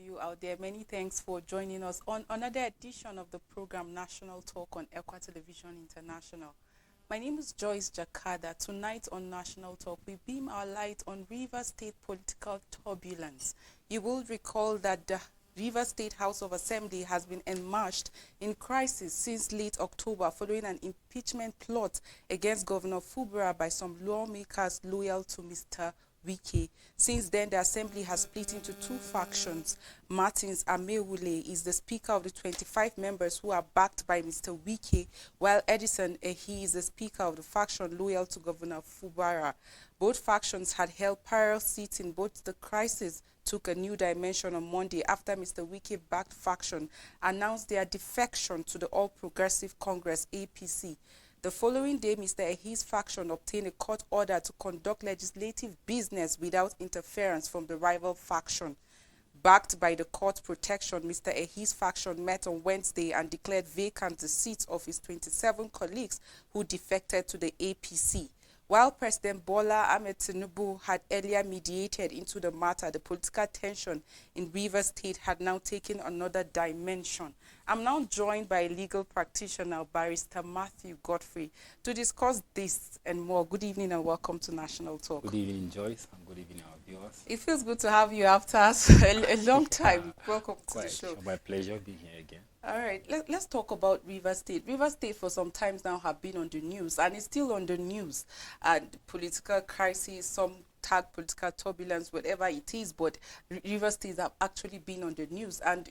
to you out there. Many thanks for joining us on another edition of the program National Talk on ECWA Television International. My name is Joyce Jakada. Tonight on National Talk, we beam our light on Rivers State political turbulence. You will recall that the Rivers State House of Assembly has been enmeshed in crisis since late October following an impeachment plot against Governor Fubara by some lawmakers loyal to Mr. Wike. Since then, the Assembly has split into two factions. Martins Amewule is the Speaker of the 25 members who are backed by Mr. Wike, while Edison Ehi is the Speaker of the faction loyal to Governor Fubara. Both factions had held parallel seats in both. The crisis took a new dimension on Monday after Mr. Wike-backed faction announced their defection to the All Progressive Congress, APC. The following day, Mr. Ehi's faction obtained a court order to conduct legislative business without interference from the rival faction. Backed by the court protection, Mr. Ehi's faction met on Wednesday and declared vacant the seats of his 27 colleagues who defected to the APC. While President Bola Ahmed Tinubu had earlier mediated into the matter, the political tension in Rivers State had now taken another dimension. I'm now joined by legal practitioner, Barrister Matthew Godfrey, to discuss this and more. Good evening and welcome to National Talk. Good evening, Joyce, and good evening, our viewers. It feels good to have you after us a long time. Welcome to the show. My pleasure being here again. All right, let's talk about Rivers State. Rivers State for some time now have been on the news, and it's still on the news. And political crisis, some tag political turbulence, whatever it is, but Rivers State have actually been on the news. And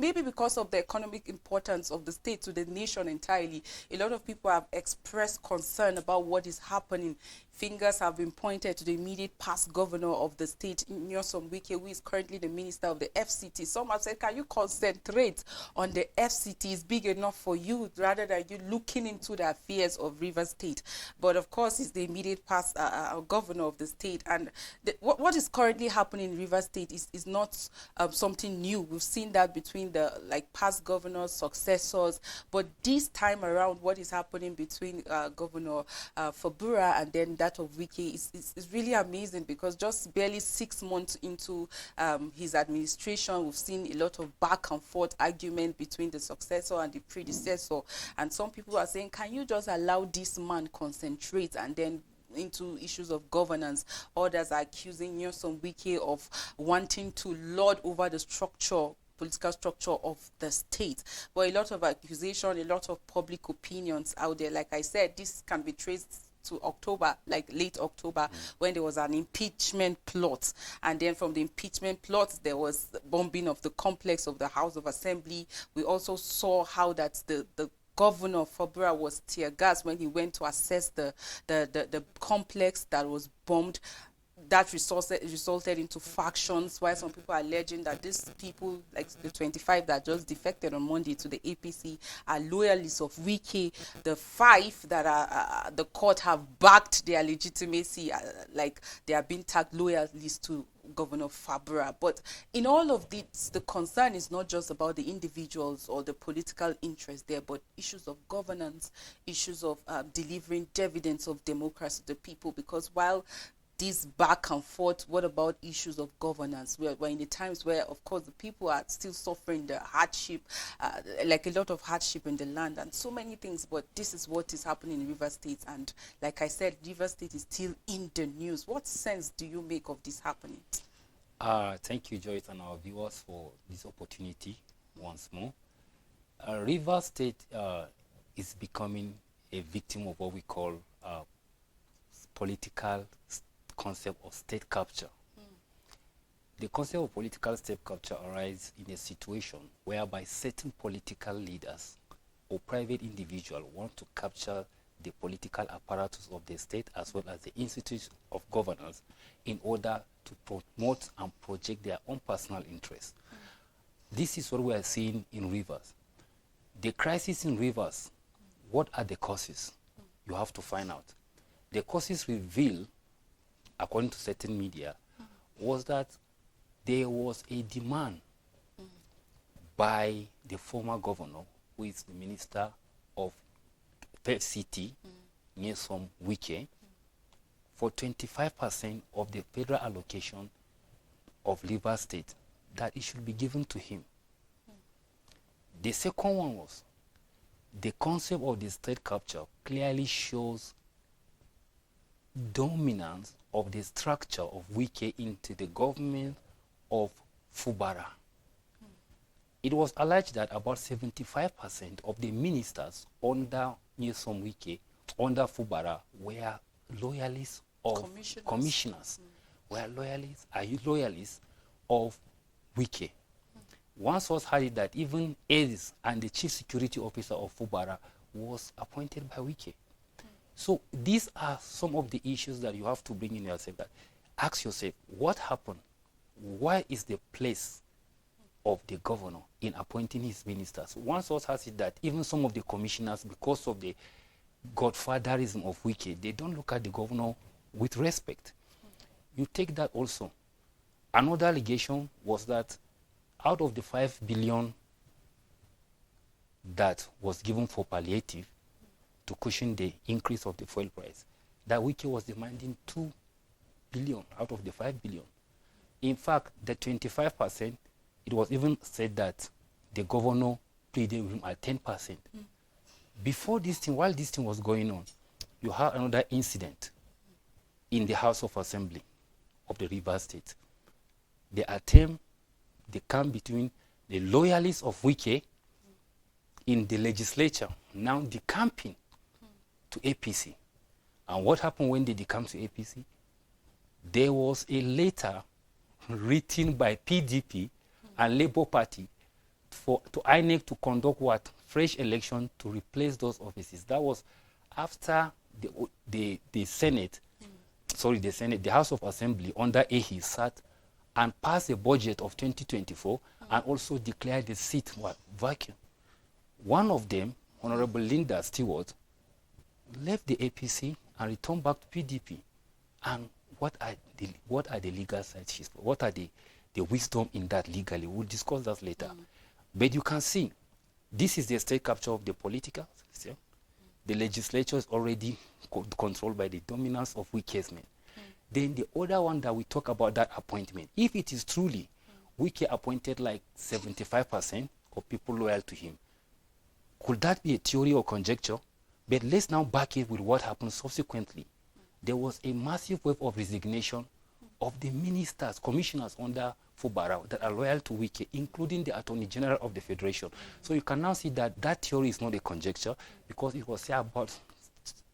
maybe because of the economic importance of the state to the nation entirely, a lot of people have expressed concern about what is happening. Fingers have been pointed to the immediate past governor of the state, Nyesom Wike, who is currently the minister of the FCT. Some have said, can you concentrate on the FCT? It's big enough for you, rather than you looking into the affairs of Rivers State. But of course, he's the immediate past governor of the state. And what is currently happening in Rivers State is not something new. We've seen that between the past governors, successors. But this time around, what is happening between Governor Fubara and then that of Wike is really amazing, because just barely 6 months into his administration, we've seen a lot of back and forth argument between the successor and the predecessor. And some people are saying, can you just allow this man concentrate and then into issues of governance? Others are accusing Nyesom Wike of wanting to lord over the political structure of the state. But a lot of accusation, a lot of public opinions out there. Like I said, this can be traced to October, late October, when there was an impeachment plot. And then from the impeachment plot, there was bombing of the complex of the House of Assembly. We also saw how that the governor Fubara was tear gas when he went to assess the complex that was bombed. That resulted into factions, while some people are alleging that these people, like the 25 that just defected on Monday to the APC, are loyalists of Wike. The 5 that are the court have backed their legitimacy, like they are being tagged loyalists to Governor Fubara. But in all of this, the concern is not just about the individuals or the political interest there, but issues of governance, issues of delivering dividends of democracy to the people. Because while this back and forth, what about issues of governance? We're in the times where, of course, the people are still suffering the hardship, like a lot of hardship in the land and so many things. But this is what is happening in Rivers State. And like I said, Rivers State is still in the news. What sense do you make of this happening? Thank you, Joyce, and our viewers for this opportunity once more. Rivers State is becoming a victim of what we call political concept of state capture. The concept of political state capture arises in a situation whereby certain political leaders or private individuals want to capture the political apparatus of the state as well as the institutions of governance in order to promote and project their own personal interests. This is what we are seeing in Rivers. The crisis in Rivers, what are the causes? You have to find out. The causes revealed, according to certain media, was that there was a demand by the former governor, who is the minister of FCT, Nyesom Wike, for 25% of the federal allocation of Rivers State that it should be given to him. The second one was the concept of the state capture clearly shows dominance of the structure of Wike into the government of Fubara. It was alleged that about 75% of the ministers under Nyesom Wike, under Fubara, were loyalists of commissioners. Were loyalists of Wike. One source had it that even aides and the chief security officer of Fubara was appointed by Wike. So these are some of the issues that you have to bring in yourself. That ask yourself, what happened? Why is the place of the governor in appointing his ministers? One source has it that even some of the commissioners, because of the godfatherism of Wike, they don't look at the governor with respect. You take that also. Another allegation was that out of the 5 billion that was given for palliative to cushion the increase of the fuel price, that Wike was demanding 2 billion out of the 5 billion. In fact, the 25%, it was even said that the governor pleaded with him at 10%. Before this thing, while this thing was going on, you had another incident in the House of Assembly of the Rivers State. The camp between the loyalists of Wike in the legislature, now decamping to APC. And what happened when they decamped to APC? There was a letter written by PDP and Labour Party to INEC to conduct what? Fresh election to replace those offices. That was after the House of Assembly under AHI sat and passed a budget of 2024 and also declared the seat vacant. One of them, Honorable Linda Stewart, left the APC and returned back to PDP. And what are the legal sides? What are the wisdom in that legally? We'll discuss that later. But you can see, this is the state capture of the political system. The legislature is already controlled by the dominance of Wike's men. Then the other one that we talk about, that appointment, if it is truly Wike appointed like 75% of people loyal to him, could that be a theory or conjecture? But let's now back it with what happened subsequently. There was a massive wave of resignation of the ministers, commissioners under Fubara that are loyal to Wike, including the Attorney General of the Federation. So you can now see that that theory is not a conjecture, because it was about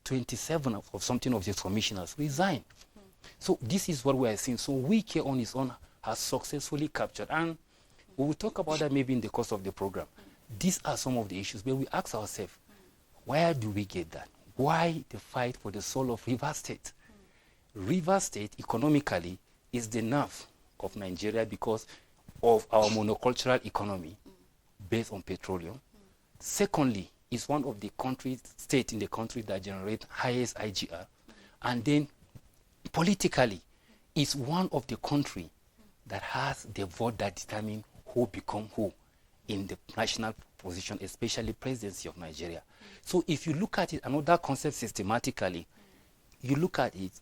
27 of something of these commissioners resigned. So this is what we are seeing. So Wike on his own has successfully captured, and we will talk about that maybe in the course of the program. These are some of the issues, but we ask ourselves, where do we get that? Why the fight for the soul of Rivers State? Rivers State, economically, is the nerve of Nigeria because of our monocultural economy based on petroleum. Secondly, it's one of the states in the country that generate highest IGR. And then politically, it's one of the country that has the vote that determine who become who in the national position, especially presidency of Nigeria. So if you look at it, another concept systematically, you look at it,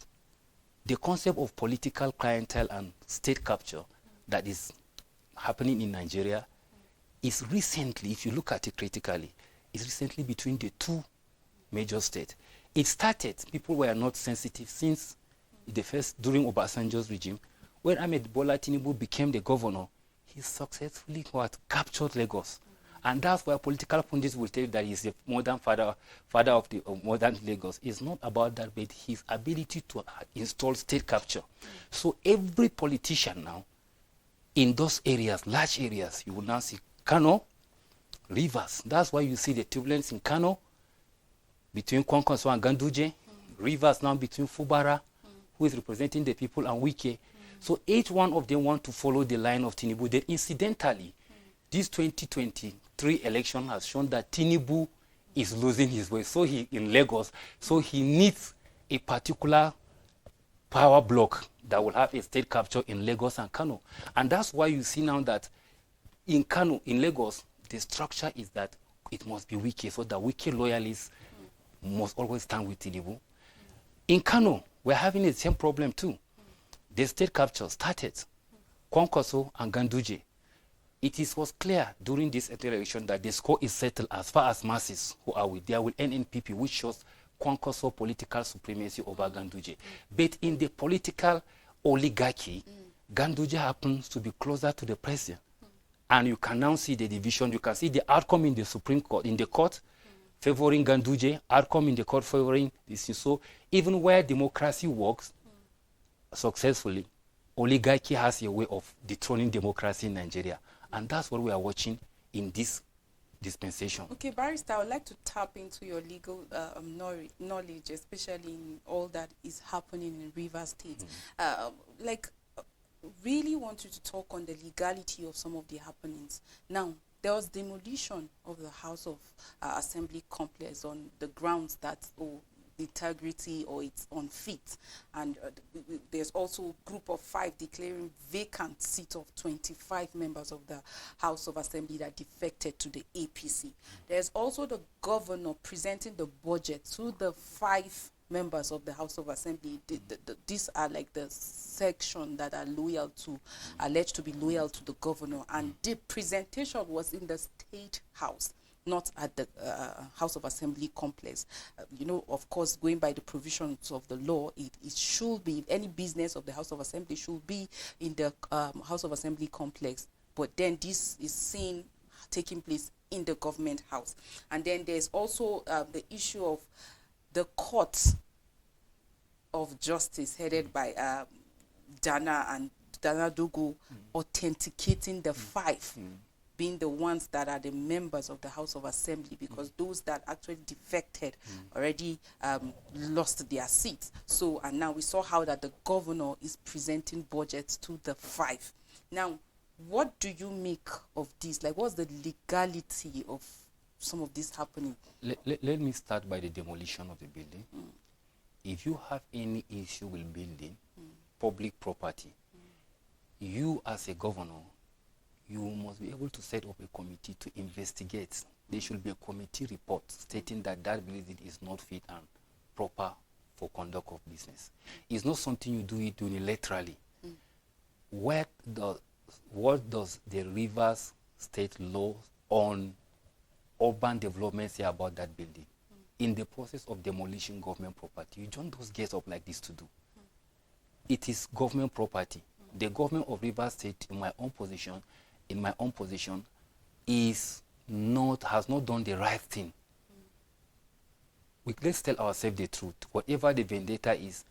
the concept of political clientele and state capture that is happening in Nigeria is recently, if you look at it critically, is recently between the two major states. It started, people were not sensitive since during Obasanjo's regime. When Ahmed Bola Tinubu became the governor, he successfully captured Lagos. And that's why political pundits will tell you that he's the modern father of the modern Lagos. It's not about that, but his ability to install state capture. So every politician now, in those areas, large areas, you will now see Kano, Rivers. That's why you see the turbulence in Kano, between Kwankwaso and Ganduje, Rivers now between Fubara, who is representing the people, and Wike. So each one of them want to follow the line of Tinubu. Then incidentally, this 2023 election has shown that Tinubu is losing his way. So in Lagos, so he needs a particular power block that will have a state capture in Lagos and Kano. And that's why you see now that in Kano, in Lagos, the structure is that it must be Wike, so that Wike loyalists must always stand with Tinubu. In Kano, we're having the same problem too. The state capture started Kwankwaso and Ganduje, was clear during this election that the score is settled as far as masses who are with. There will NNPP, which shows Kwankwaso political supremacy over Ganduje. But in the political oligarchy, Ganduje happens to be closer to the president. And you can now see the division. You can see the outcome in the Supreme Court, in the court, favoring Ganduje, outcome in the court favoring this. So even where democracy works successfully, oligarchy has a way of dethroning democracy in Nigeria. And that's what we are watching in this dispensation. Okay, Barrister, I would like to tap into your legal knowledge, especially in all that is happening in Rivers State. Really want you to talk on the legality of some of the happenings. Now, there was demolition of the House of Assembly complex on the grounds that integrity or it's unfit, and there's also a group of 5 declaring vacant seat of 25 members of the House of Assembly that defected to the APC. There's also the governor presenting the budget to the 5 members of the House of Assembly. These are like the section that are alleged to be loyal to the governor, and the presentation was in the State House, not at the House of Assembly complex. Of course, going by the provisions of the law, it should be, any business of the House of Assembly should be in the House of Assembly complex. But then this is taking place in the government house. And then there's also the issue of the court of justice headed by Dana Dogo authenticating the 5 being the ones that are the members of the House of Assembly, because those that actually defected already lost their seats. So, and now we saw how that the governor is presenting budgets to the 5. Now, what do you make of this? Like, what's the legality of some of this happening? Let me start by the demolition of the building. If you have any issue with building, public property, you as a governor, you must be able to set up a committee to investigate. There should be a committee report stating that that building is not fit and proper for conduct of business. It's not something you do it unilaterally. What does the Rivers State law on urban development say about that building? In the process of demolishing government property, you don't just get up like this to do. It is government property. The government of Rivers State, in my own position, has not done the right thing. Let's tell ourselves the truth. Whatever the vendetta is,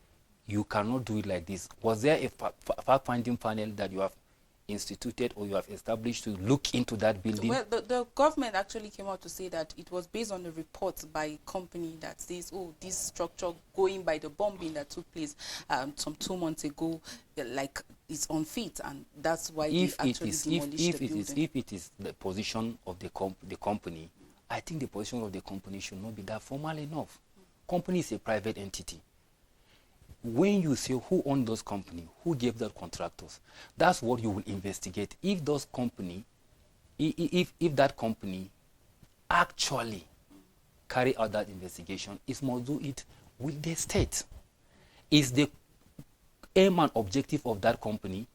you cannot do it like this. Was there a fact-finding panel that you have instituted or you have established to look into that building? Well, the government actually came out to say that it was based on a report by a company that says, this structure, going by the bombing that took place some 2 months ago, it's unfit, and that's why demolished the building. If it is the position of the company, I think the position of the company should not be that formal enough. Company is a private entity. When you say who owned those companies, who gave that contractors, that's what you will investigate. If those company, if that company actually carry out that investigation, it must do it with the state. Is the aim and objective of that company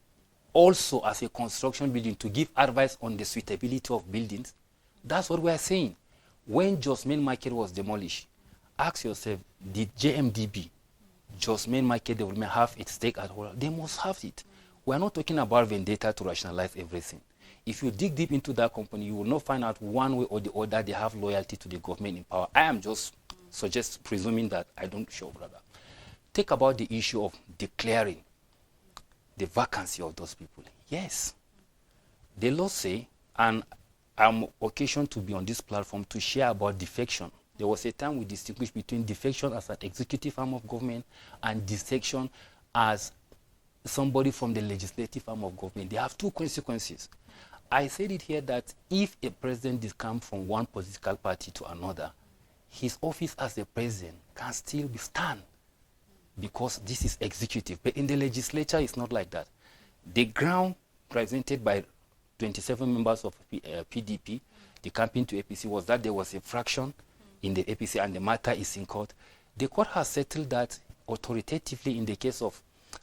also as a construction building to give advice on the suitability of buildings? That's what we are saying. When Jos Main Market was demolished, ask yourself, did JMDB, Jos Main Market Development, have its stake at all? They must have it. We are not talking about vendetta to rationalize everything. If you dig deep into that company, you will not find out one way or the other they have loyalty to the government in power. I am just presuming that. I don't show, brother. Take about the issue of declaring the vacancy of those people. Yes. The law say, and I'm occasioned to be on this platform to share about defection. There was a time we distinguished between defection as an executive arm of government and defection as somebody from the legislative arm of government. They have 2 consequences. I said it here that if a president comes from one political party to another, his office as a president can still be stand because this is executive. But in the legislature, it's not like that. The ground presented by 27 members of PDP, the campaign to APC, was that there was a fraction in the APC and the matter is in court. The court has settled that authoritatively in the case of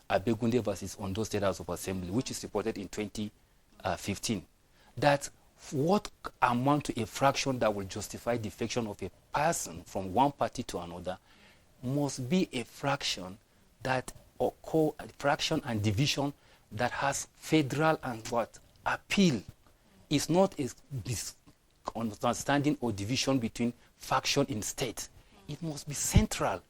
Abegunde versus Ondo State House of Assembly, which is reported in 2015, that what amount to a fraction that will justify defection of a person from one party to another must be a fraction that occur, a fraction and division that has federal and what appeal. It's not a understanding or division between faction in state. It must be central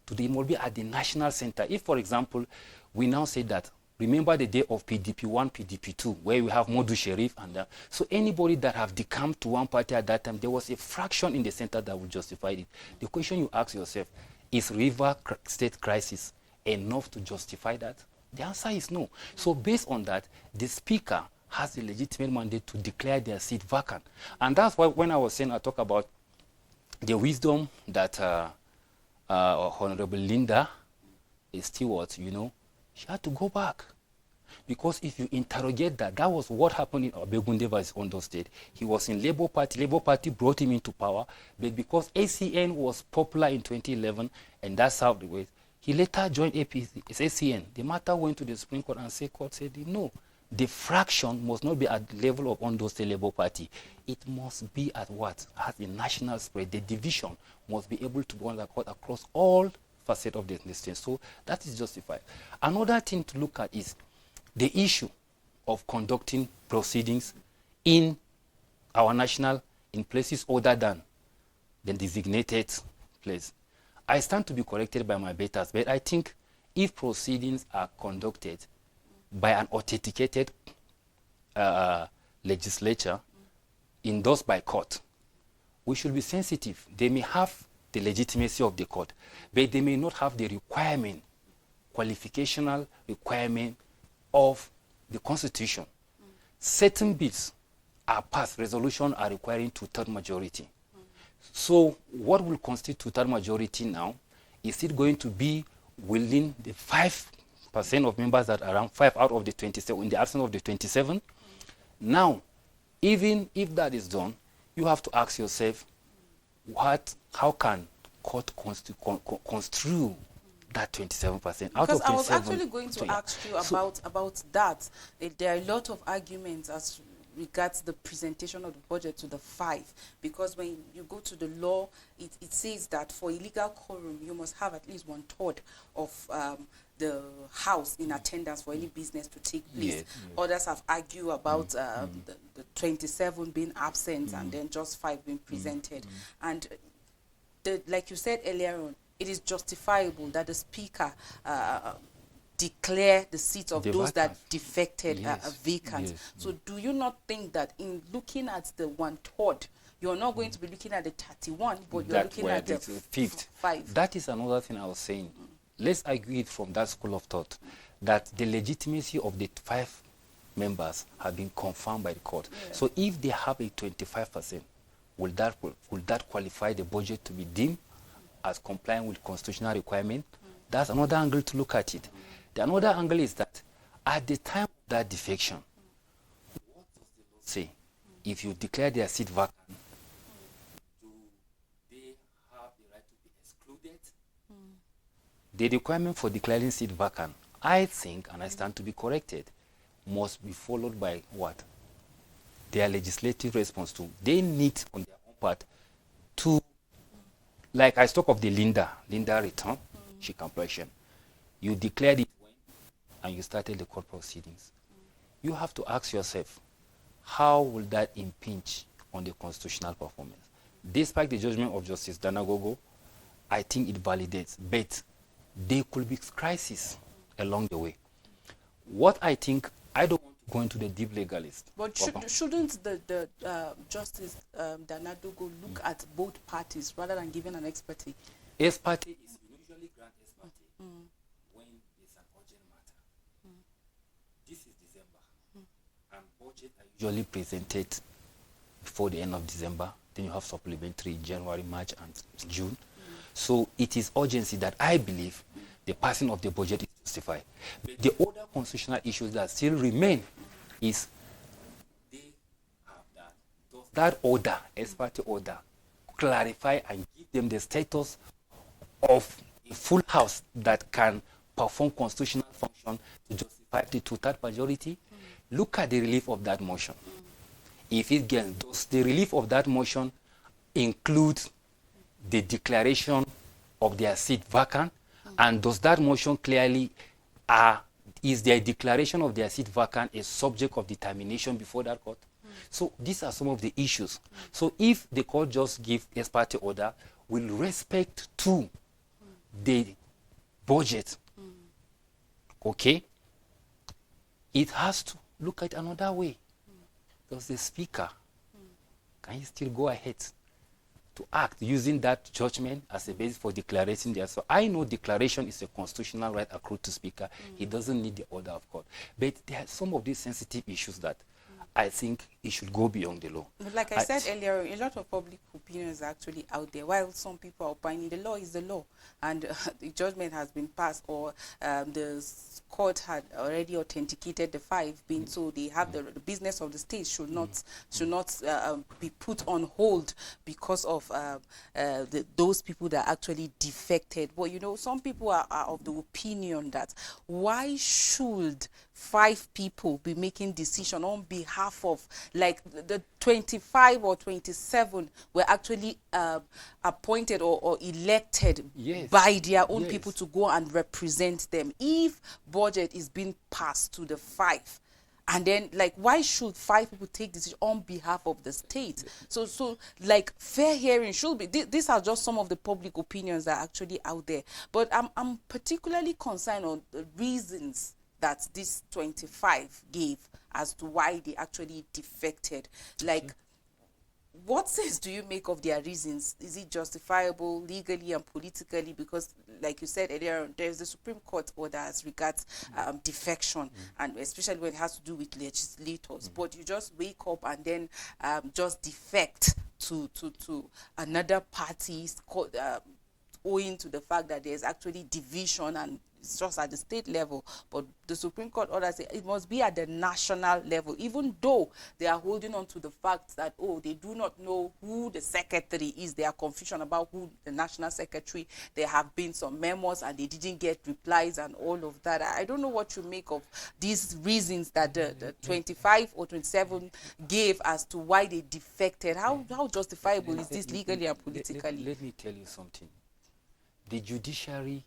to the, it must be at the national center. If, for example, we now say that, remember the day of PDP-1, PDP-2, where we have Modu Sharif and so anybody that have decamped to one party at that time, there was a fraction in the center that would justify it. The question you ask yourself, is River State crisis enough to justify that? The answer is no. So based on that, the speaker has a legitimate mandate to declare their seat vacant. And that's why when I was saying, I talk about the wisdom that Honorable Linda Stewart, you know, she had to go back. Because if you interrogate that, that was what happened in Abegunde versus Ondo State. He was in Labour Party brought him into power, but because ACN was popular in 2011, and that's how the way, he later joined ACN. The matter went to the Supreme Court, and the court said, no, the fraction must not be at the level of Ondo State Labour Party. It must be at what? At the national spread. The division must be able to go on the court across all facets of the state. So that is justified. Another thing to look at is the issue of conducting proceedings in our national, in places other than the designated place. I stand to be corrected by my betters, but I think if proceedings are conducted by an authenticated legislature endorsed by court, we should be sensitive. They may have the legitimacy of the court, but they may not have the requirement, qualificational requirement of the Constitution. Certain bills are passed, resolutions are requiring two-thirds majority. So what will constitute two-thirds majority now? Is it going to be within the 5% of members that are around 5 out of the 27, in the absence of the 27? Now, even if that is done, you have to ask yourself, how can court construe that 27%? Out because of 27, I was actually going to ask you about that. There are a lot of arguments as regards the presentation of the budget to the 5, because when you go to the law, it says that for illegal quorum, you must have at least 1/3 of the house in attendance for any business to take place. Yes, yes. Others have argued about the 27 being absent and then just 5 being presented. And like you said earlier on, it is justifiable that the speaker declare the seats of those that defected vacant. Yes. So do you not think that in looking at the 1/3, you're not going to be looking at the 31, but you're looking at the 5? That is another thing I was saying. Let's argue it from that school of thought, that the legitimacy of the 5 members have been confirmed by the court. Yeah. So if they have a 25%, will that qualify the budget to be deemed as complying with constitutional requirement? That's another angle to look at it. The another angle is that at the time of that defection, what does the law say? If you declare their seat vacant, do they have the right to be excluded? The requirement for declaring seat vacant, I think, and I stand to be corrected, must be followed by what? Their legislative response to. They need on their own part to, like I spoke of the Linda return, she completion. You declared it when, and you started the court proceedings. You have to ask yourself, how will that impinge on the constitutional performance? Despite the judgment of Justice Danagogo, I think it validates, but there could be crisis along the way. What I think, I don't want to go into the deep legalist. But shouldn't the Justice Danagogo look at both parties rather than giving an expertise? Expertise is usually grant expertise when it's an urgent matter. This is December, and budget are usually presented before the end of December. Then you have supplementary in January, March, and June. So it is urgency that I believe the passing of the budget is justified. But the other constitutional issues that still remain is they have that. Does that order, ex-parte order, clarify and give them the status of a full house that can perform constitutional function to justify the two-third majority. Look at the relief of that motion. If it gets, does the relief of that motion include the declaration of their seat vacant? And does that motion clearly, is their declaration of their seat vacant a subject of determination before that court? So these are some of the issues. So if the court just give ex parte order, with respect to the budget, okay, it has to look at another way. Does the speaker, can he still go ahead to act using that judgment as a basis for declaring there? So I know declaration is a constitutional right accrued to speaker. He doesn't need the order of court. But there are some of these sensitive issues that I think it should go beyond the law. Like I said earlier, a lot of public opinions are actually out there. While some people are opining, the law is the law, and the judgment has been passed, or the court had already authenticated the 5 being so they have the business of the state should not be put on hold because of those people that actually defected. But you know, some people are of the opinion that why should 5 people be making decision on behalf of, like, the 25 or 27 were actually appointed or elected by their own people to go and represent them. If budget is being passed to the 5, and then, like, why should 5 people take decision on behalf of the state? So like, fair hearing should be, these are just some of the public opinions that are actually out there. But I'm particularly concerned on the reasons that this 25 gave as to why they actually defected. Like, what sense do you make of their reasons? Is it justifiable legally and politically? Because, like you said earlier, there's the Supreme Court order as regards defection, and especially when it has to do with legislators. But you just wake up and then just defect to another party, owing to the fact that there's actually division, and it's just at the state level. But the Supreme Court order says it must be at the national level, even though they are holding on to the fact that, oh, they do not know who the secretary is. There are confusion about who the national secretary. There have been some memos and they didn't get replies and all of that. I don't know what you make of these reasons that the 25 or 27 gave as to why they defected. How justifiable is this legally and politically? Let me tell you something. The judiciary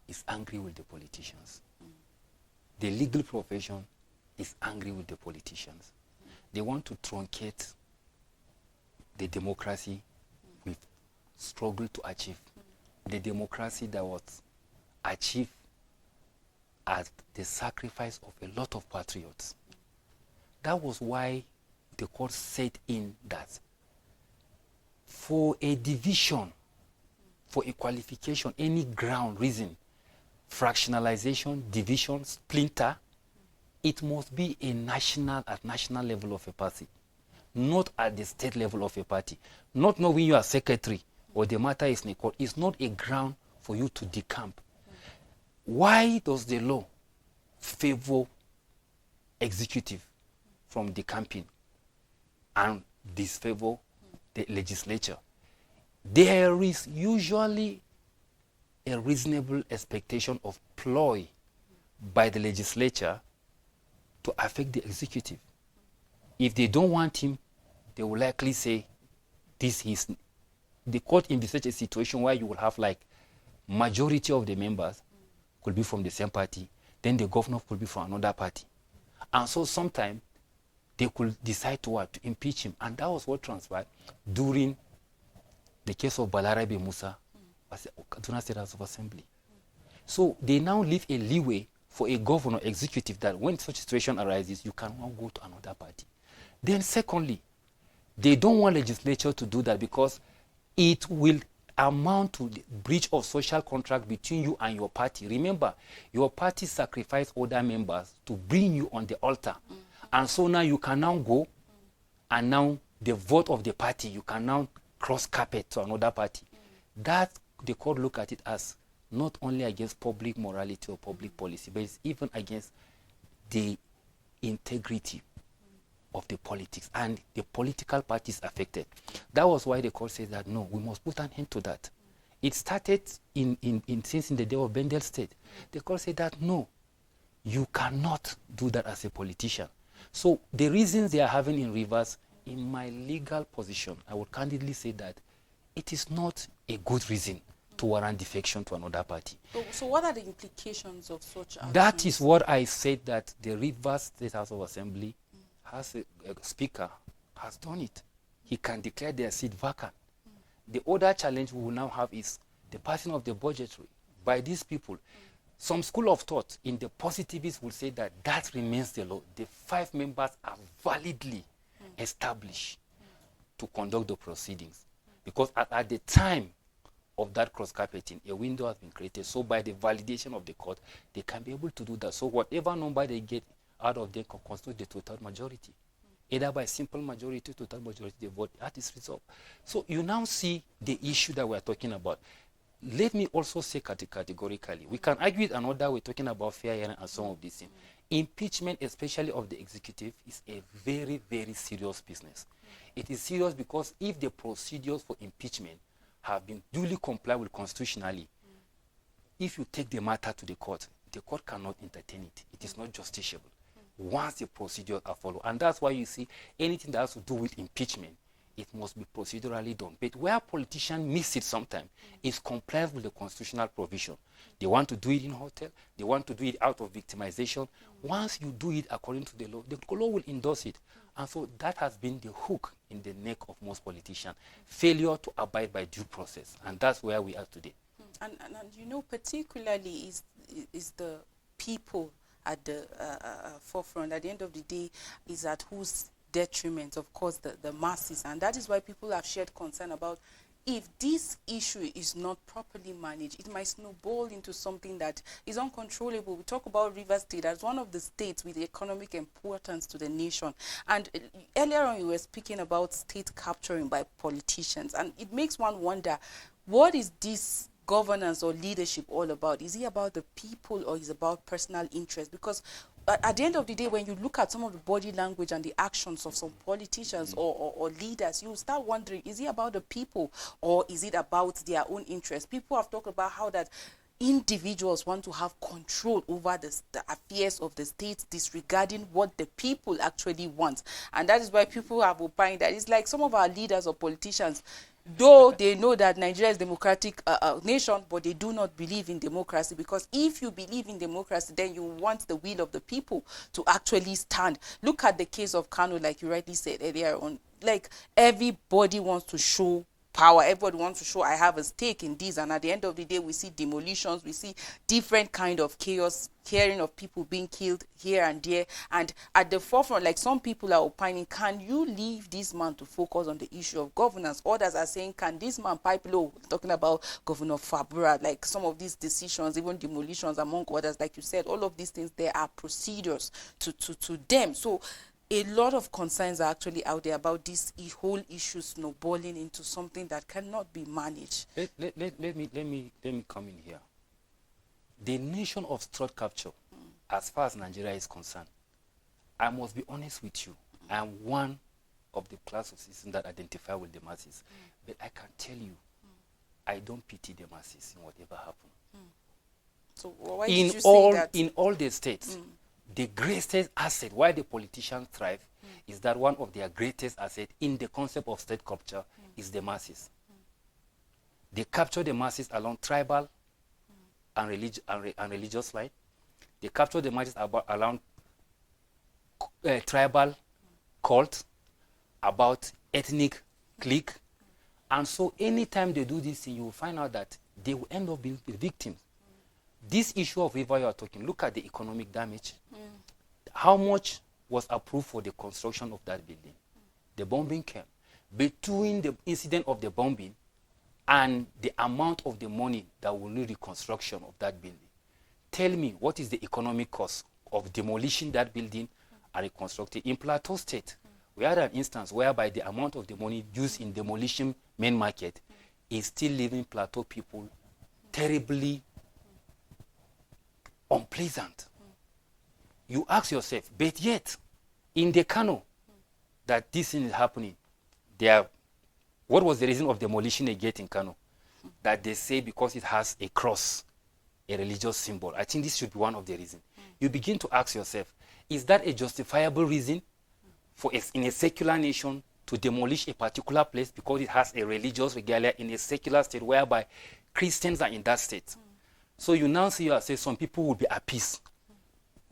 is angry with the politicians. The legal profession is angry with the politicians. They want to truncate the democracy we've struggled to achieve. The democracy that was achieved at the sacrifice of a lot of patriots. That was why the court said in that for a division, for a qualification, any ground, reason, fractionalization, division, splinter, it must be a at national level of a party, not at the state level of a party. Not knowing you are secretary or the matter is in a court is not a ground for you to decamp. Why does the law favor executive from decamping and disfavor the legislature? There is usually a reasonable expectation of ploy by the legislature to affect the executive. If they don't want him, they will likely say, this is, the court envisage a situation where you will have, like, majority of the members could be from the same party, then the governor could be from another party. And so sometimes they could decide to impeach him. And that was what transpired during the case of Balarabe Musa, Kaduna State House of Assembly. So they now leave a leeway for a governor executive that when such situation arises, you can now go to another party. Then secondly, they don't want legislature to do that because it will amount to the breach of social contract between you and your party. Remember, your party sacrificed other members to bring you on the altar. And so now you can now go and now the vote of the party, you can now cross carpet to another party. That the court look at it as not only against public morality or public policy, but it's even against the integrity of the politics and the political parties affected. That was why the court says that no, we must put an end to that. It started since in the day of Bendel State. The court said that no, you cannot do that as a politician. So the reasons they are having in Rivers, in my legal position, I would candidly say that it is not a good reason to warrant defection to another party. So what are the implications of such actions? That is what I said, that the Rivers State House of Assembly has a speaker, has done it. He can declare their seat vacant. The other challenge we will now have is the passing of the budgetary by these people. Some school of thought in the positivists will say that that remains the law. The 5 members are validly established to conduct the proceedings. Because at the time of that cross-carpeting, a window has been created. So by the validation of the court, they can be able to do that. So whatever number they get out of them can constitute the total majority. Either by simple majority, total majority, the vote, that is resolved. So you now see the issue that we are talking about. Let me also say categorically, we can argue it another way, talking about fair hearing and some of these things. Impeachment, especially of the executive, is a very, very serious business. It is serious because if the procedures for impeachment have been duly complied with constitutionally, if you take the matter to the court cannot entertain it. It is not justiciable once the procedures are followed. And that's why you see anything that has to do with impeachment, it must be procedurally done. But where politicians miss it sometimes is compliance with the constitutional provision. They want to do it in hotel. They want to do it out of victimization. Once you do it according to the law will endorse it. And so that has been the hook in the neck of most politicians. Failure to abide by due process. And that's where we are today. And you know, particularly is the people at the forefront. At the end of the day, is at whose detriment, of course, the masses. And that is why people have shared concern about if this issue is not properly managed, it might snowball into something that is uncontrollable. We talk about Rivers State as one of the states with economic importance to the nation. And earlier on, you were speaking about state capturing by politicians. And it makes one wonder, what is this governance or leadership all about? Is it about the people or is it about personal interest? Because at the end of the day, when you look at some of the body language and the actions of some politicians or leaders, you start wondering, is it about the people or is it about their own interests? People have talked about how that individuals want to have control over the affairs of the state, disregarding what the people actually want. And that is why people have opined that it's like some of our leaders or politicians, though they know that Nigeria is a democratic nation, but they do not believe in democracy, because if you believe in democracy, then you want the will of the people to actually stand. Look at the case of Kano, like you rightly said earlier on. Like, everybody wants to show power. Everybody wants to show I have a stake in this, and at the end of the day, we see demolitions, we see different kind of chaos, hearing of people being killed here and there. And at the forefront, like some people are opining, can you leave this man to focus on the issue of governance? Others are saying, can this man pipe low? Talking about Governor Fabura, like some of these decisions, even demolitions among others, like you said, all of these things, there are procedures to them. So a lot of concerns are actually out there about this whole issue snowballing into something that cannot be managed. Let me come in here. The nation of threat capture, as far as Nigeria is concerned, I must be honest with you, I am one of the class of citizens that identify with the masses. But I can tell you, I don't pity the masses in whatever happens. So why did you say that? In all the states, the greatest asset, why the politicians thrive, is that one of their greatest assets in the concept of state capture is the masses. They capture the masses along tribal and religious line. They capture the masses around tribal cult, about ethnic clique. And so anytime they do this thing, you will find out that they will end up being victims. This issue of river you are talking, look at the economic damage. How much was approved for the construction of that building? The bombing came. Between the incident of the bombing and the amount of the money that will need reconstruction of that building, tell me, what is the economic cost of demolishing that building and reconstructing? In Plateau State, we had an instance whereby the amount of the money used in demolition main market is still leaving Plateau people terribly unpleasant. You ask yourself, but yet, in the Kano, that this thing is happening, what was the reason of demolishing a gate in Kano? that they say because it has a cross, a religious symbol. I think this should be one of the reasons. You begin to ask yourself, is that a justifiable reason for in a secular nation to demolish a particular place because it has a religious regalia in a secular state whereby Christians are in that state? So you now see yourself, some people will be appeased.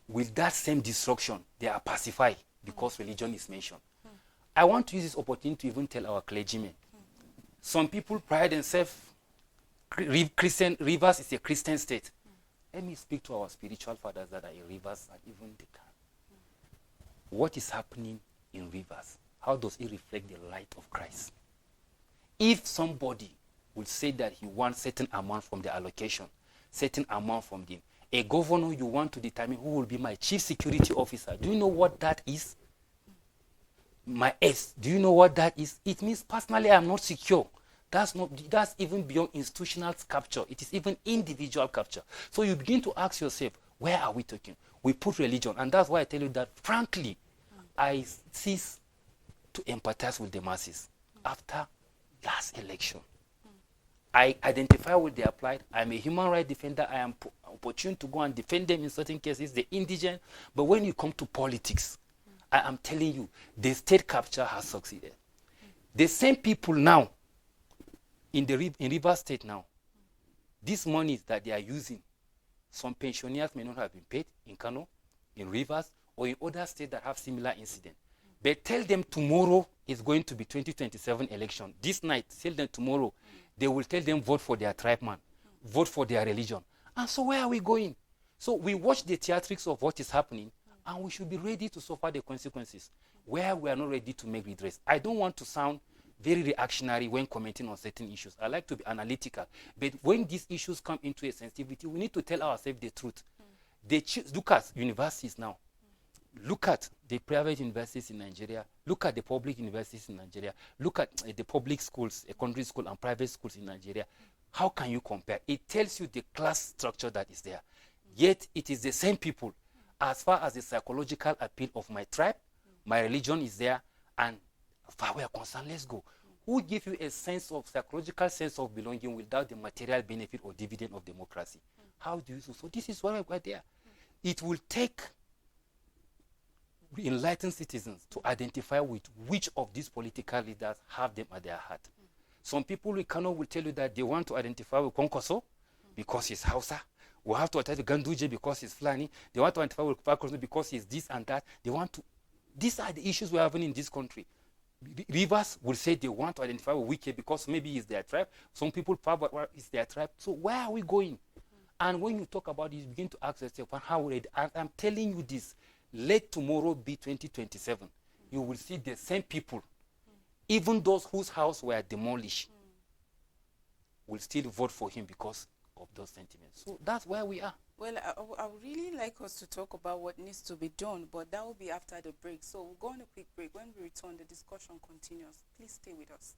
With that same destruction, they are pacified because religion is mentioned. I want to use this opportunity to even tell our clergymen. Some people pride themselves, Rivers is a Christian state. Let me speak to our spiritual fathers that are in Rivers and even the camp. What is happening in Rivers? How does it reflect the light of Christ? If somebody will say that he wants certain amount from the allocation, certain amount from them, a governor, you want to determine who will be my chief security officer. Do you know what that is? My S. Do you know what that is? It means personally I am not secure. That's even beyond institutional capture. It is even individual capture. So you begin to ask yourself, where are we talking? We put religion, and that's why I tell you that frankly, I cease to empathize with the masses after last election. I identify with their plight. I'm a human rights defender. I am opportune to go and defend them in certain cases, the indigent. But when you come to politics, I am telling you, the state capture has succeeded. The same people now, in Rivers State now, these monies that they are using, some pensioners may not have been paid in Kano, in Rivers, or in other states that have similar incident. But tell them tomorrow is going to be 2027 election. This night, tell them tomorrow, they will tell them vote for their tribe man, vote for their religion. And so where are we going? So we watch the theatrics of what is happening, and we should be ready to suffer the consequences where we are not ready to make redress. I don't want to sound very reactionary when commenting on certain issues. I like to be analytical. But when these issues come into a sensitivity, we need to tell ourselves the truth. Look at universities now. Look at the private universities in Nigeria. Look at the public universities in Nigeria. Look at the public schools, secondary school and private schools in Nigeria. How can you compare? It tells you the class structure that is there. Yet it is the same people. As far as the psychological appeal of my tribe, my religion is there, and as far as we are concerned, let's go. Who give you a sense of psychological sense of belonging without the material benefit or dividend of democracy? How do you do? So this is why we're there. It will take enlightened citizens to identify with which of these political leaders have them at their heart. Some people we cannot will tell you that they want to identify with Konkoso because he's Hausa. We have to identify with Ganduje because he's Fulani. They want to identify with Konkoso because he's this and that. They want to. These are the issues we're having in this country. Rivers will say they want to identify with Wike because maybe it's their tribe. Some people it's their tribe. So where are we going? And when you talk about this, you begin to ask yourself, how will it? And I'm telling you this. Let tomorrow be 2027. You will see the same people, even those whose house were demolished, will still vote for him because of those sentiments. So that's where we are. Well, I would really like us to talk about what needs to be done, but that will be after the break. So we'll go on a quick break. When we return, the discussion continues. Please stay with us.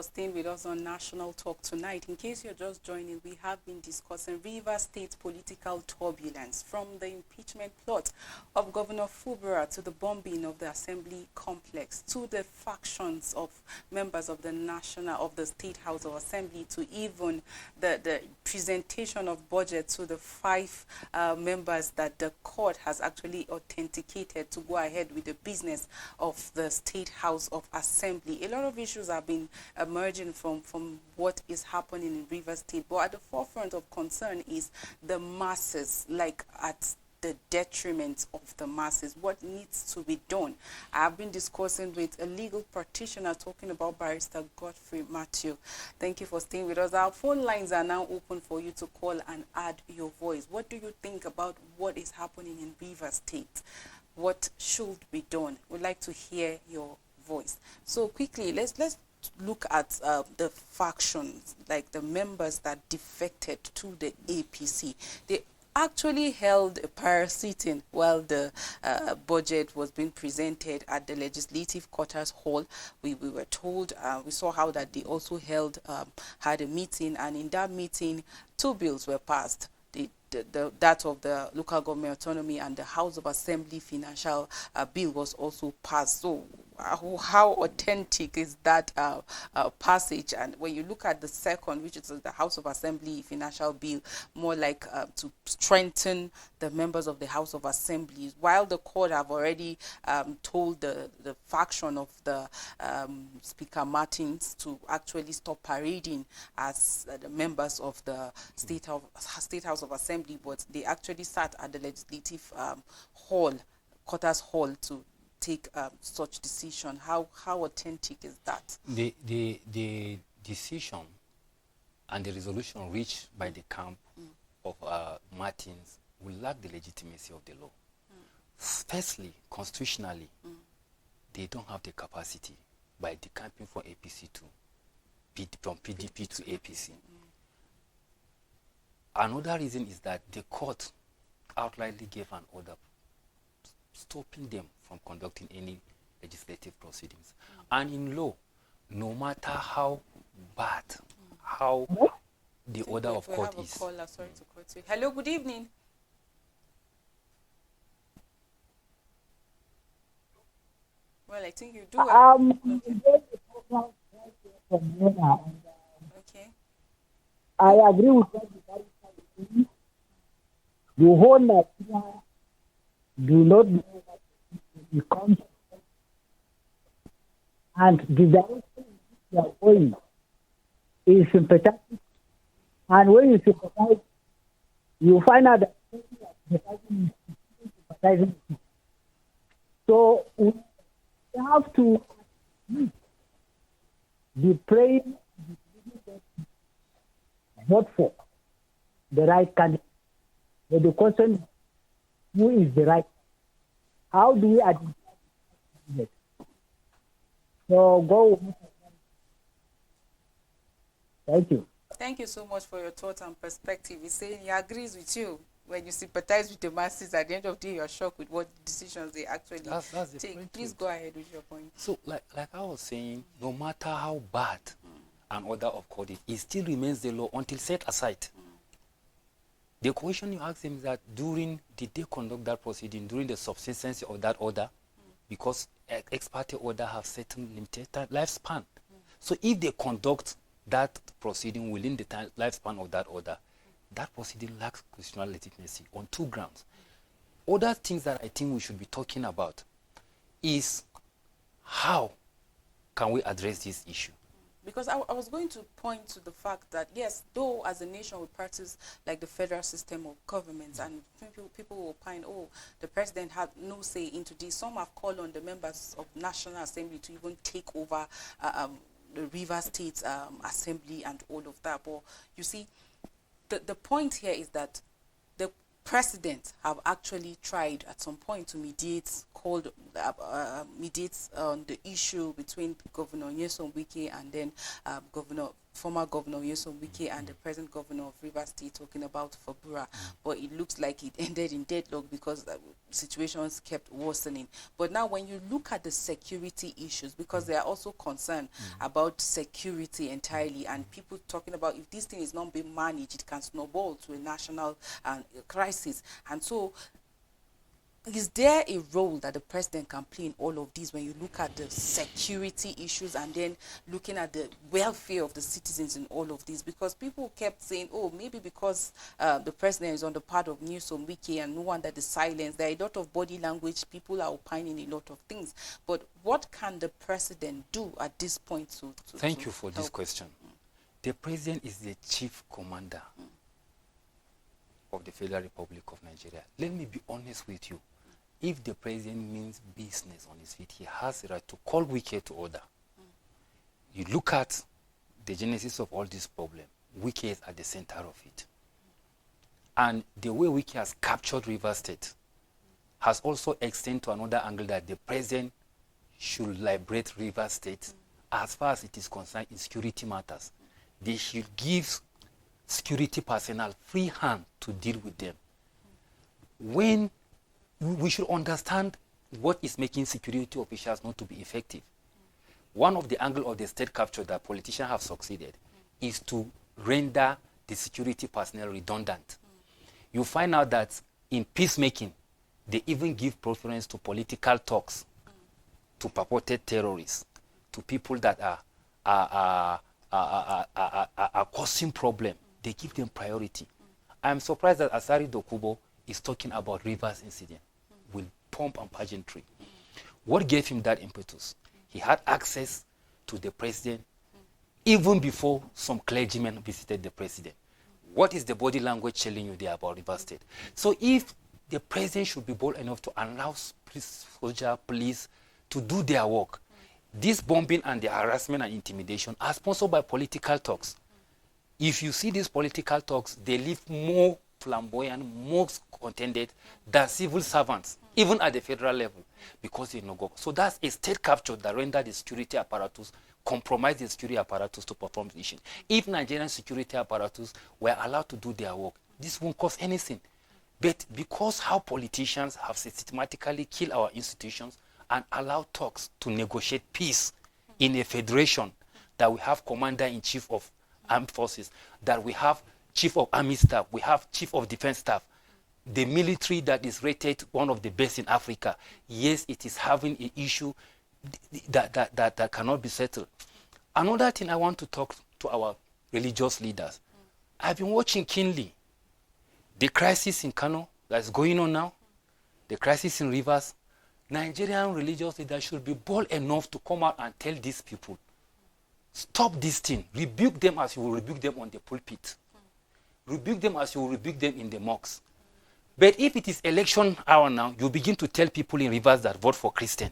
for staying with us on National Talk tonight. In case you're just joining, we have been discussing Rivers State political turbulence, from the impeachment plot of Governor Fubara to the bombing of the Assembly complex, to the factions of members of the State House of Assembly, to even the presentation of budget to the 5 members that the court has actually authenticated to go ahead with the business of the State House of Assembly. A lot of issues have been emerging from what is happening in Rivers State, but at the forefront of concern is the masses, like at the detriment of the masses. What needs to be done? I've been discussing with a legal practitioner, talking about Barrister Godfrey Matthew. Thank you for staying with us. Our phone lines are now open for you to call and add your voice. What do you think about what is happening in Rivers State? What should be done? We'd like to hear your voice. So quickly, let's look at the factions, like the members that defected to the APC. They actually held a prayer sitting while the budget was being presented at the Legislative Quarters Hall. We were told, we saw how that they also had a meeting, and in that meeting 2 bills were passed. That of the local government autonomy and the House of Assembly financial bill was also passed. So how authentic is that passage? And when you look at the second, which is the House of Assembly financial bill, more like to strengthen the members of the House of Assembly, while the court have already told the faction of the Speaker Martins to actually stop parading as the members of the State House of Assembly, but they actually sat at the Legislative Quarters Hall to take such decision. How authentic is that? The decision and the resolution reached by the camp of Martins will lack the legitimacy of the law. Firstly, constitutionally, they don't have the capacity by decamping from APC from PDP to APC. Another reason is that the court outrightly gave an order stopping them from conducting any legislative proceedings. And in law, no matter how bad, how the order of court is. Caller, sorry to cut you. Hello, good evening. Well, I think you do. Okay. I agree with what the whole Nigeria do not know what it comes, and the direction they are going is sympathetic. And when you sympathize, you find out that sympathizing. So we have to be praying, vote for the right candidate. But the question, who is the right? How do we identify it? So go. Thank you. Thank you so much for your thoughts and perspective. He's saying he agrees with you. When you sympathize with the masses, at the end of the day, you're shocked with what decisions they actually take. Please go ahead with your point. So, like I was saying, no matter how bad an order of court is, it still remains the law until set aside. The question you ask them is that did they conduct that proceeding during the subsistence of that order? Because ex parte order have certain limited lifespan. So if they conduct that proceeding within the lifespan of that order, that proceeding lacks constitutional legitimacy on 2 grounds. Other things that I think we should be talking about is how can we address this issue? Because I was going to point to the fact that, yes, though as a nation we practice like the federal system of government, and people will find, oh, the president had no say into this. Some have called on the members of National Assembly to even take over the Rivers State Assembly and all of that. But you see, the point here is that the president have actually tried at some point to mediate on the issue between Governor Nyesom Wike and then Governor former governor Nyesom Wike and the present governor of Rivers State talking about Fabura, but it looks like it ended in deadlock because situations kept worsening. But now when you look at the security issues, because they are also concerned about security entirely, and people talking about if this thing is not being managed, it can snowball to a national crisis. And so is there a role that the president can play in all of these when you look at the security issues and then looking at the welfare of the citizens in all of these? Because people kept saying, oh, maybe because the president is on the part of Nyesom Wike and no one that is silence, there are a lot of body language, people are opining a lot of things. But what can the president do at this point to Thank you for help? this question. The president is the chief commander of the Federal Republic of Nigeria. Let me be honest with you. If the president means business on his feet, he has the right to call Wike to order. You look at the genesis of all this problem, Wike is at the center of it. And the way Wike has captured Rivers State has also extended to another angle that the president should liberate Rivers State as far as it is concerned in security matters. They should give security personnel free hand to deal with them. When we should understand what is making security officials not to be effective. One of the angles of the state capture that politicians have succeeded is to render the security personnel redundant. You find out that in peacemaking, they even give preference to political talks, to purported terrorists, to people that are causing problem. They give them priority. I'm surprised that Asari Dokubo is talking about Rivers incident with pomp and pageantry. What gave him that impetus? He had access to the president even before some clergymen visited the president. What is the body language telling you there about Rivers State? So if the president should be bold enough to allow soldier, police to do their work, this bombing and the harassment and intimidation are sponsored by political talks. If you see these political talks, they leave more flamboyant, more contented than civil servants, even at the federal level, because they no go. So that's a state capture that rendered the security apparatus, compromised the security apparatus to perform the mission. If Nigerian security apparatus were allowed to do their work, this won't cost anything. But because how politicians have systematically killed our institutions and allowed talks to negotiate peace in a federation, that we have commander-in-chief of armed forces, that we have chief of army staff, we have chief of defense staff, the military that is rated one of the best in Africa, yes, it is having an issue that cannot be settled. Another thing I want to talk to our religious leaders. I've been watching keenly the crisis in Kano that's going on now, the crisis in Rivers. Nigerian religious leaders should be bold enough to come out and tell these people, stop this thing, rebuke them as you will rebuke them on the pulpit. Rebuke them as you will rebuke them in the mosques. But if it is election hour now, you begin to tell people in Rivers that vote for Christian.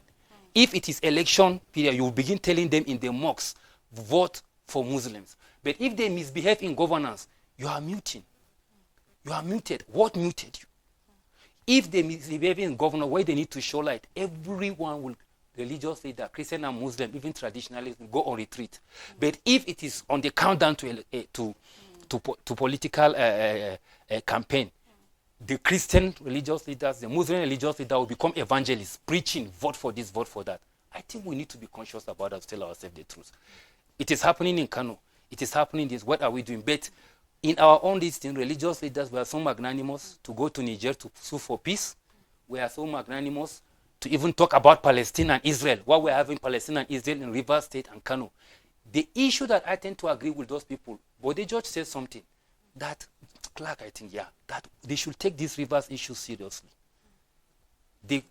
If it is election period, you will begin telling them in the mosques, vote for Muslims. But if they misbehave in governance, you are muting. You are muted. What muted you? If they misbehave in governance, where they need to show light, everyone will, religious leader, Christian and Muslim, even traditionalists, will go on retreat. But if it is on the countdown to political campaign, the Christian religious leaders, the Muslim religious leaders will become evangelists, preaching, vote for this, vote for that. I think we need to be conscious about that, tell ourselves the truth. It is happening in Kano. It is happening in this. What are we doing? But in our own listing, religious leaders were so magnanimous to go to Niger to sue for peace. We are so magnanimous to even talk about Palestine and Israel, what we're having Palestine and Israel in Rivers State and Kano. The issue that I tend to agree with those people, but the judge said something that, Clark, I think, that they should take this Rivers issue seriously. The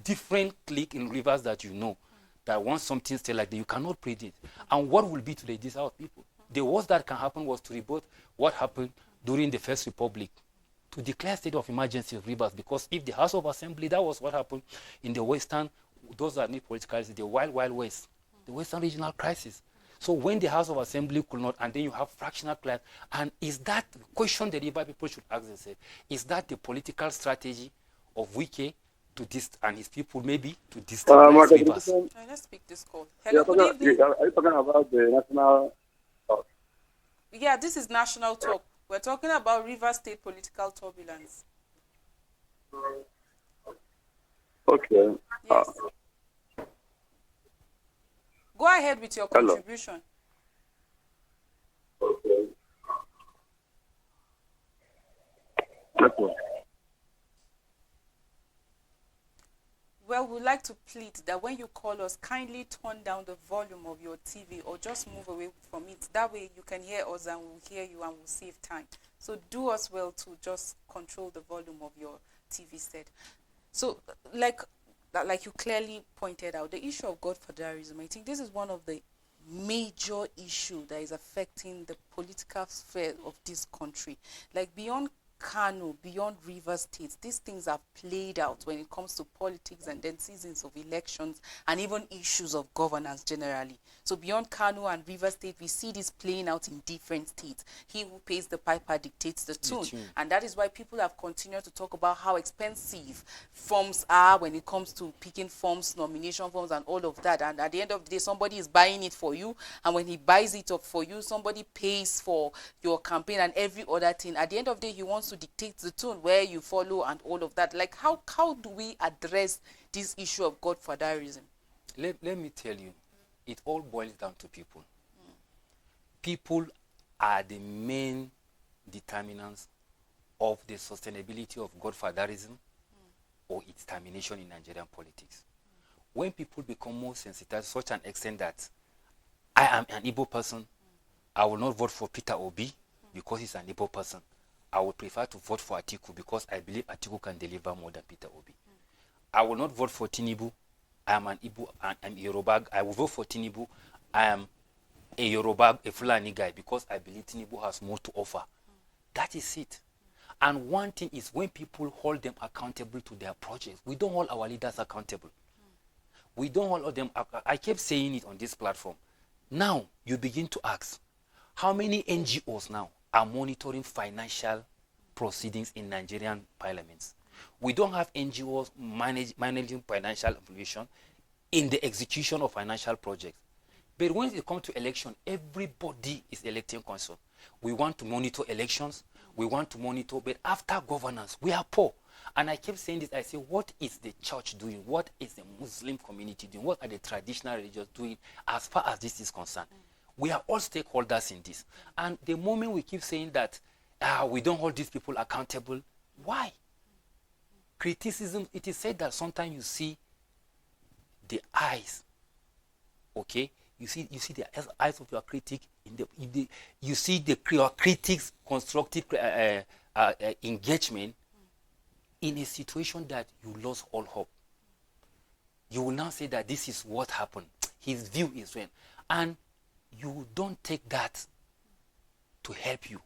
different clique in Rivers that you know, that want something still like that, you cannot predict. And what will be today, these are people. The worst that can happen was to rebut what happened during the First Republic, to declare state of emergency of Rivers, because if the House of Assembly, that was what happened in the Western, those that need political, the Wild West, the Western regional crisis. So when the House of Assembly could not, and then you have fractional class, and is that the question that River people should ask themselves, is that the political strategy of Wike to and his people maybe to destabilize Rivers? Let's pick this call. Hello, good evening. Are you talking about the national Yeah, this is national talk. We're talking about River State political turbulence. Okay. Yes. Go ahead with your Hello. contribution. Okay. Okay. Well, we'd like to plead that when you call us, kindly turn down the volume of your TV or just move away from it. That way you can hear us and we'll hear you and we'll save time. So do us well to just control the volume of your TV set. So like you clearly pointed out, the issue of godfatherism, I think this is one of the major issue that is affecting the political sphere of this country. Like beyond Kano, beyond River State, these things have played out when it comes to politics and then seasons of elections and even issues of governance generally. So beyond Kano and River State, we see this playing out in different states. He who pays the piper dictates the tune. And that is why people have continued to talk about how expensive forms are when it comes to picking forms, nomination forms and all of that. And at the end of the day, somebody is buying it for you. And when he buys it up for you, somebody pays for your campaign and every other thing. At the end of the day, he wants to dictate the tune where you follow and all of that. Like how do we address this issue of godfatherism? Let me tell you, it all boils down to people. People are the main determinants of the sustainability of godfatherism or its termination in Nigerian politics. When people become more sensitive to such an extent that I am an Igbo person, I will not vote for Peter Obi because he's an Igbo person. I would prefer to vote for Atiku because I believe Atiku can deliver more than Peter Obi. I will not vote for Tinubu. I am an Igbo, I'm Yoruba. I will vote for Tinubu. I am a Yoruba, a Fulani guy because I believe Tinubu has more to offer. That is it. And one thing is when people hold them accountable to their projects, we don't hold our leaders accountable. We don't hold them. I kept saying it on this platform. Now you begin to ask, how many NGOs now are monitoring financial proceedings in Nigerian parliaments? We don't have NGOs managing financial information in the execution of financial projects. But when it comes to election, everybody is electing council. We want to monitor elections. We want to monitor, but after governance, we are poor. And I keep saying this, I say, what is the church doing? What is the Muslim community doing? What are the traditional religions doing as far as this is concerned? We are all stakeholders in this. And the moment we keep saying that we don't hold these people accountable, why? Criticism, it is said that sometimes you see the eyes, okay? You see the eyes of your critic, you see your critics' constructive engagement in a situation that you lost all hope. You will now say that this is what happened. His view is wrong. And you don't take that to help you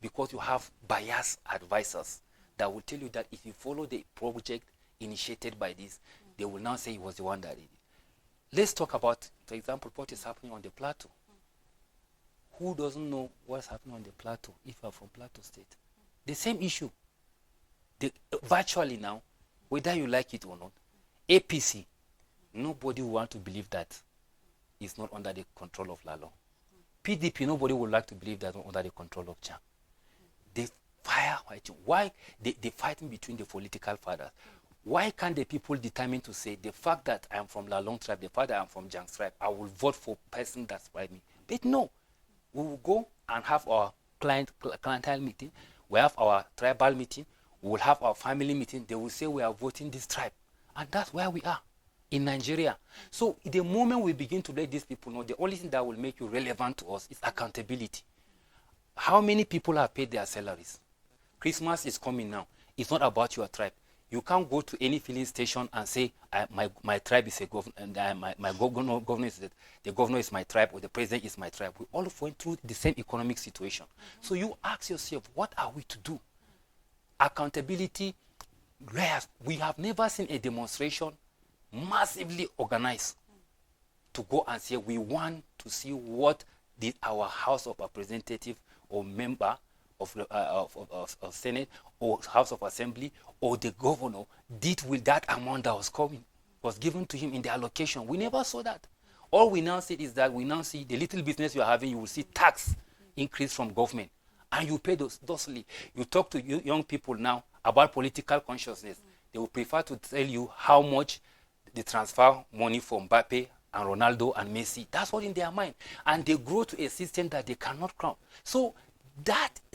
because you have biased advisors that will tell you that if you follow the project initiated by this, they will now say he was the one that did it. Let's talk about, for example, what is happening on the plateau. Who doesn't know what's happening on the plateau if you are from Plateau State? The same issue. Virtually now, whether you like it or not, APC, nobody will want to believe that it's not under the control of Lalo. PDP, nobody would like to believe that under the control of Chang. They firefighting. Why? They fighting between the political fathers. Why can't the people determine to say the fact that I am from Lalong tribe, the fact that I am from Jang's tribe, I will vote for a person that's by me? But no, we will go and have our clientele meeting. We have our tribal meeting. We will have our family meeting. They will say we are voting this tribe, and that's where we are in Nigeria. So the moment we begin to let these people know, the only thing that will make you relevant to us is accountability. How many people have paid their salaries? Christmas is coming now. It's not about your tribe. You can't go to any filling station and say, my tribe is a governor, and my governor is the governor is my tribe, or the president is my tribe. We all went through the same economic situation. So you ask yourself, what are we to do? Accountability, we have never seen a demonstration massively organized to go and say we want to see what did our House of Representatives or member of Senate or House of Assembly or the governor did with that amount that was given to him in the allocation. We never saw that. All we now see is that we now see the little business you are having, you will see tax increase from government, and you pay those you talk to young people now about political consciousness, they will prefer to tell you how much they transfer money from Mbappe and Ronaldo and Messi. That's what in their mind, and they grow to a system that they cannot crown. So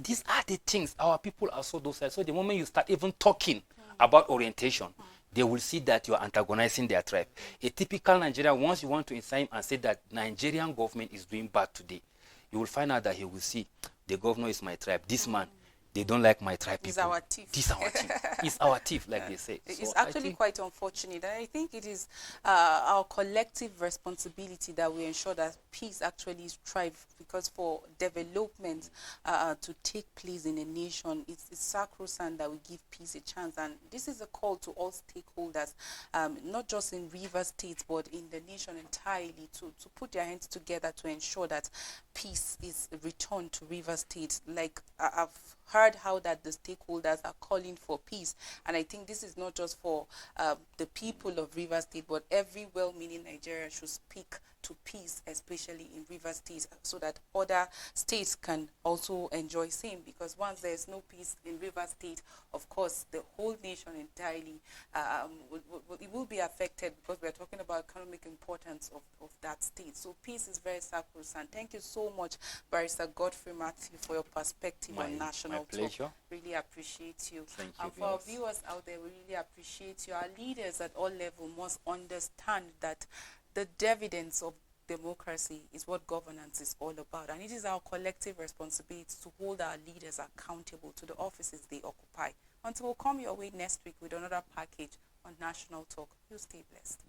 these are the things our people are so docile. So the moment you start even talking about orientation, they will see that you are antagonizing their tribe. A typical Nigerian, once you want to incite him and say that Nigerian government is doing bad today, you will find out that he will see the governor is my tribe. This man, they don't like my tribe people. He's our thief. This our thief. It's our thief, like they say. It's So actually quite unfortunate, and I think it is our collective responsibility that we ensure that peace actually thrives, because for development to take place in a nation, it's sacrosanct that we give peace a chance. And this is a call to all stakeholders, not just in Rivers State, but in the nation entirely, to put their hands together to ensure that peace is returned to Rivers State. Like I've heard how that the stakeholders are calling for peace, and I think this is not just for the people of Rivers State, but every well-meaning Nigerian should speak to peace, especially in Rivers State, so that other states can also enjoy same. Because once there's no peace in Rivers State, of course the whole nation entirely it will be affected, because we're talking about economic importance of that state. So peace is very sacrosanct. Thank you so much, Barrister Godfrey Matthew, for your perspective on national pleasure. talk. Really appreciate you. Thank you. And for our viewers out there, we really appreciate you. Our leaders at all levels must understand that the dividends of democracy is what governance is all about, and it is our collective responsibility to hold our leaders accountable to the offices they occupy. Until we'll come your way next week with another package on National Talk, you stay blessed.